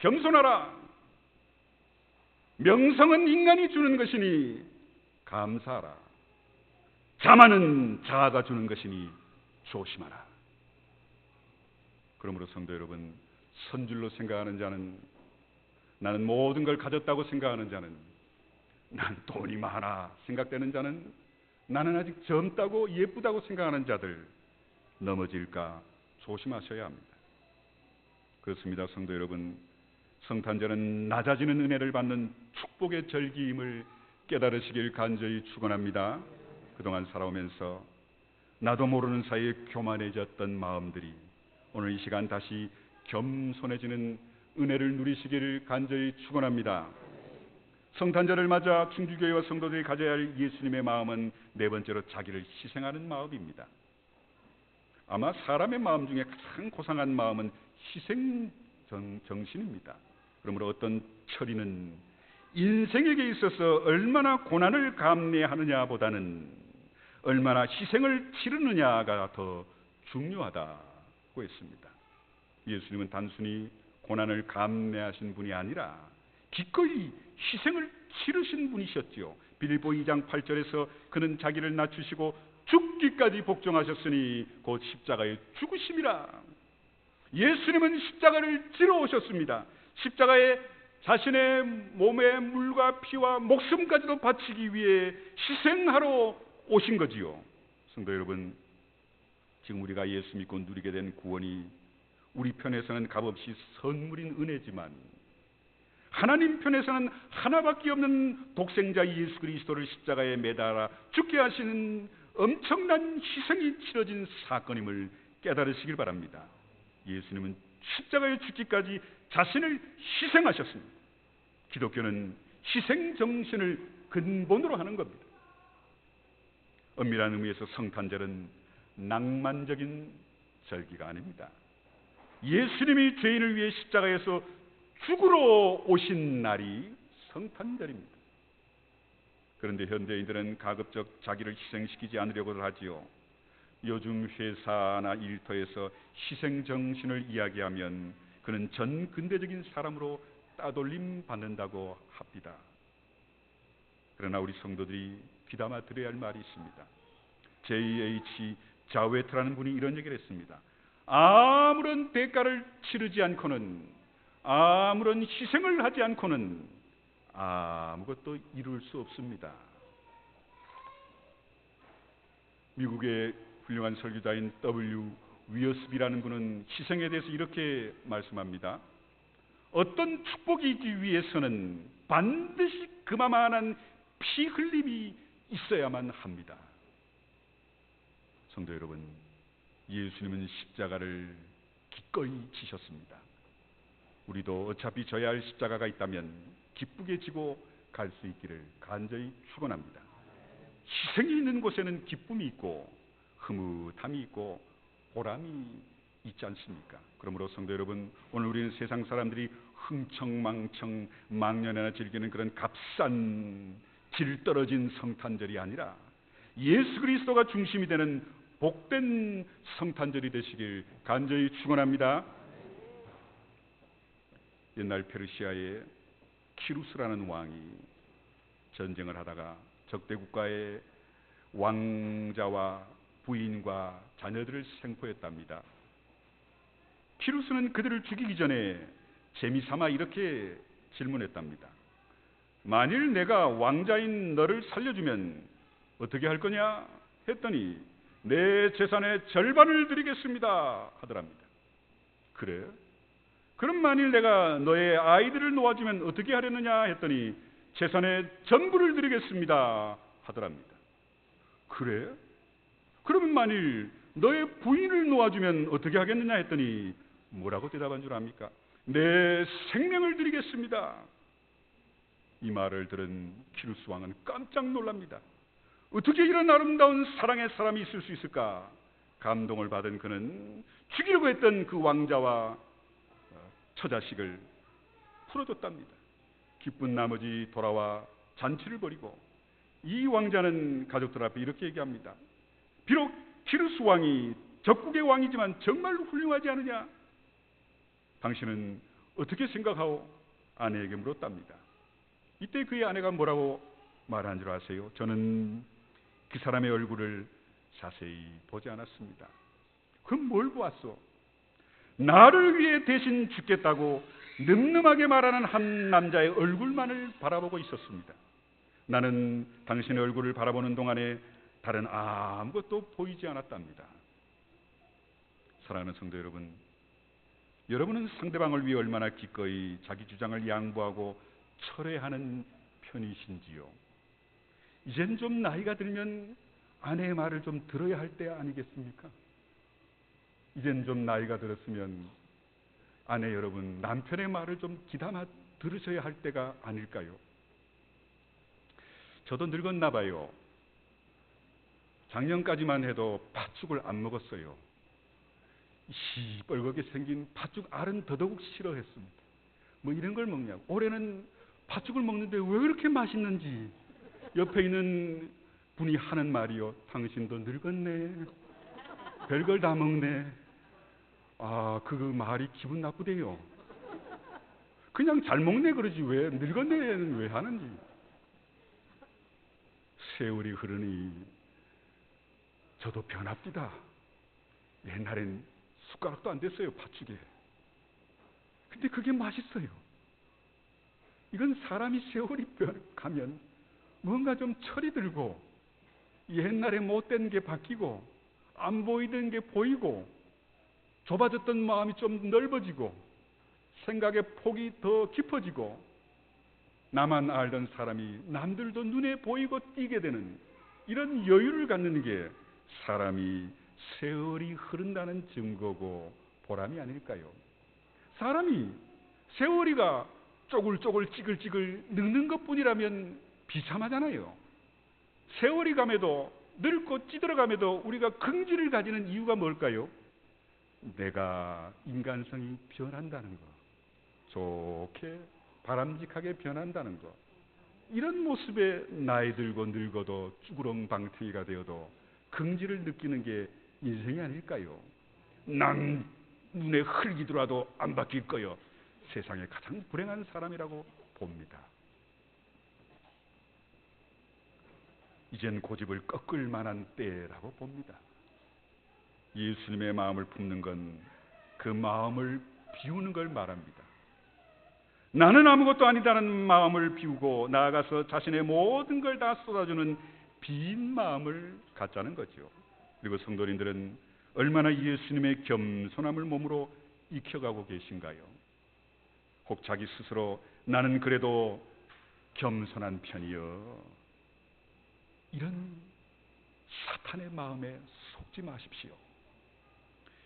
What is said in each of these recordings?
겸손하라. 명성은 인간이 주는 것이니 감사하라. 자만은 자아가 주는 것이니 조심하라. 그러므로 성도 여러분, 선줄로 생각하는 자는, 나는 모든 걸 가졌다고 생각하는 자는, 난 돈이 많아 생각되는 자는, 나는 아직 젊다고 예쁘다고 생각하는 자들 넘어질까 조심하셔야 합니다. 그렇습니다. 성도 여러분, 성탄절은 낮아지는 은혜를 받는 축복의 절기임을 깨달으시길 간절히 축원합니다. 그동안 살아오면서 나도 모르는 사이에 교만해졌던 마음들이 오늘 이 시간 다시 겸손해지는 은혜를 누리시기를 간절히 축원합니다. 성탄절을 맞아 충주교회와 성도들이 가져야 할 예수님의 마음은 네 번째로 자기를 희생하는 마음입니다. 아마 사람의 마음 중에 가장 고상한 마음은 희생 정신입니다. 그러므로 어떤 처리는 인생에게 있어서 얼마나 고난을 감내하느냐보다는 얼마나 희생을 치르느냐가 더 중요하다고 했습니다. 예수님은 단순히 고난을 감내하신 분이 아니라 기꺼이 희생을 치르신 분이셨지요. 빌립보 2장 8절에서 그는 자기를 낮추시고 죽기까지 복종하셨으니 곧 십자가의 죽으심이라. 예수님은 십자가를 지러 오셨습니다. 십자가에 자신의 몸의 물과 피와 목숨까지도 바치기 위해 희생하러 오신 거지요. 성도 여러분, 지금 우리가 예수 믿고 누리게 된 구원이 우리 편에서는 값없이 선물인 은혜지만 하나님 편에서는 하나밖에 없는 독생자 예수 그리스도를 십자가에 매달아 죽게 하시는 엄청난 희생이 치러진 사건임을 깨달으시길 바랍니다. 예수님은 십자가에 죽기까지 자신을 희생하셨습니다. 기독교는 희생 정신을 근본으로 하는 겁니다. 엄밀한 의미에서 성탄절은 낭만적인 절기가 아닙니다. 예수님이 죄인을 위해 십자가에서 죽으러 오신 날이 성탄절입니다. 그런데 현대인들은 가급적 자기를 희생시키지 않으려고 하지요. 요즘 회사나 일터에서 희생 정신을 이야기하면 그는 전 근대적인 사람으로 따돌림 받는다고 합니다. 그러나 우리 성도들이 귀담아 들어야 할 말이 있습니다. J.H. 자웨트라는 분이 이런 얘기를 했습니다. 아무런 대가를 치르지 않고는, 아무런 희생을 하지 않고는 아무것도 이룰 수 없습니다. 미국의 훌륭한 설교자인 W. 위어스비라는 분은 희생에 대해서 이렇게 말씀합니다. 어떤 축복이 있기 위해서는 반드시 그만한 피 흘림이 있어야만 합니다. 성도 여러분, 예수님은 십자가를 기꺼이 지셨습니다. 우리도 어차피 져야 할 십자가가 있다면 기쁘게 지고 갈 수 있기를 간절히 축원합니다. 희생이 있는 곳에는 기쁨이 있고 흐뭇함이 있고 보람이 있지 않습니까? 그러므로 성도 여러분, 오늘 우리는 세상 사람들이 흥청망청 망년에나 즐기는 그런 값싼 질 떨어진 성탄절이 아니라 예수 그리스도가 중심이 되는 복된 성탄절이 되시길 간절히 축원합니다. 옛날 페르시아에 키루스라는 왕이 전쟁을 하다가 적대 국가의 왕자와 부인과 자녀들을 생포했답니다. 키루스는 그들을 죽이기 전에 재미삼아 이렇게 질문했답니다. 만일 내가 왕자인 너를 살려주면 어떻게 할 거냐 했더니 내 재산의 절반을 드리겠습니다 하더랍니다. 그래? 그럼 만일 내가 너의 아이들을 놓아주면 어떻게 하려느냐 했더니 재산의 전부를 드리겠습니다 하더랍니다. 그래? 그러면 만일 너의 부인을 놓아주면 어떻게 하겠느냐 했더니 뭐라고 대답한 줄 압니까? 내 생명을 드리겠습니다. 이 말을 들은 키루스 왕은 깜짝 놀랍니다. 어떻게 이런 아름다운 사랑의 사람이 있을 수 있을까? 감동을 받은 그는 죽이려고 했던 그 왕자와 처자식을 풀어줬답니다. 기쁜 나머지 돌아와 잔치를 벌이고 이 왕자는 가족들 앞에 이렇게 얘기합니다. 비록 키루스 왕이 적국의 왕이지만 정말 훌륭하지 않으냐? 당신은 어떻게 생각하오? 아내에게 물었답니다. 이때 그의 아내가 뭐라고 말한 줄 아세요? 저는 그 사람의 얼굴을 자세히 보지 않았습니다. 그럼 뭘 보았어? 나를 위해 대신 죽겠다고 늠름하게 말하는 한 남자의 얼굴만을 바라보고 있었습니다. 나는 당신의 얼굴을 바라보는 동안에 다른 아무것도 보이지 않았답니다. 사랑하는 성도 여러분, 여러분은 상대방을 위해 얼마나 기꺼이 자기 주장을 양보하고 철회하는 편이신지요? 이젠 좀 나이가 들면 아내의 말을 좀 들어야 할 때 아니겠습니까? 이젠 좀 나이가 들었으면 아내 여러분, 남편의 말을 좀 귀담아 들으셔야 할 때가 아닐까요? 저도 늙었나 봐요. 작년까지만 해도 팥죽을 안 먹었어요. 시뻘겋게 생긴 팥죽 알은 더더욱 싫어했습니다. 뭐 이런 걸 먹냐고. 올해는 팥죽을 먹는데 왜 그렇게 맛있는지 옆에 있는 분이 하는 말이요. 당신도 늙었네. 별걸 다 먹네. 그 말이 기분 나쁘대요. 그냥 잘 먹네 그러지 왜 늙었네는 왜 하는지. 세월이 흐르니 저도 변합디다. 옛날엔 숟가락도 안 됐어요, 팥죽에. 근데 그게 맛있어요. 이건 사람이 세월이 가면 뭔가 좀 철이 들고 옛날에 못된 게 바뀌고 안 보이던 게 보이고 좁아졌던 마음이 좀 넓어지고 생각의 폭이 더 깊어지고 나만 알던 사람이 남들도 눈에 보이고 띄게 되는 이런 여유를 갖는 게 사람이 세월이 흐른다는 증거고 보람이 아닐까요? 사람이 세월이가 쪼글쪼글 찌글찌글 늙는 것뿐이라면 비참하잖아요. 세월이 감에도 늙고 찌들어감에도 우리가 긍지를 가지는 이유가 뭘까요? 내가 인간성이 변한다는 거, 좋게 바람직하게 변한다는 거. 이런 모습에 나이 들고 늙어도 쭈구렁방탱이가 되어도 긍지를 느끼는 게 인생이 아닐까요? 난 눈에 흙이 들어와도 안 바뀔 거요. 세상에 가장 불행한 사람이라고 봅니다. 이젠 고집을 꺾을 만한 때라고 봅니다. 예수님의 마음을 품는 건 그 마음을 비우는 걸 말합니다. 나는 아무것도 아니다는 마음을 비우고 나아가서 자신의 모든 걸 다 쏟아주는 빈 마음을 갖자는 거죠. 그리고 성도님들은 얼마나 예수님의 겸손함을 몸으로 익혀가고 계신가요? 혹 자기 스스로 나는 그래도 겸손한 편이여, 이런 사탄의 마음에 속지 마십시오.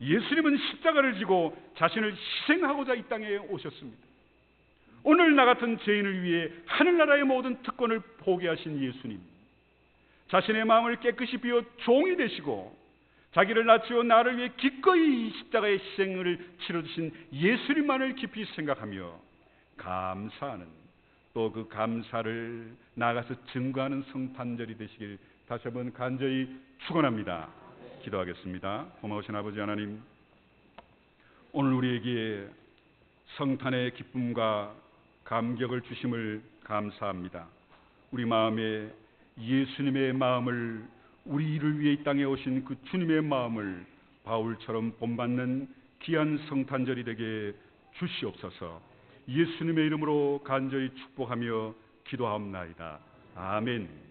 예수님은 십자가를 지고 자신을 희생하고자 이 땅에 오셨습니다. 오늘 나 같은 죄인을 위해 하늘나라의 모든 특권을 포기하신 예수님, 자신의 마음을 깨끗이 비워 종이 되시고 자기를 낮추어 나를 위해 기꺼이 십자가의 희생을 치러주신 예수님만을 깊이 생각하며 감사하는, 또 그 감사를 나아가서 증거하는 성탄절이 되시길 다시 한번 간절히 축원합니다. 기도하겠습니다. 고마우신 아버지 하나님, 오늘 우리에게 성탄의 기쁨과 감격을 주심을 감사합니다. 우리 마음에 예수님의 마음을, 우리를 위해 이 땅에 오신 그 주님의 마음을 바울처럼 본받는 귀한 성탄절이 되게 주시옵소서. 예수님의 이름으로 간절히 축복하며 기도하옵나이다. 아멘.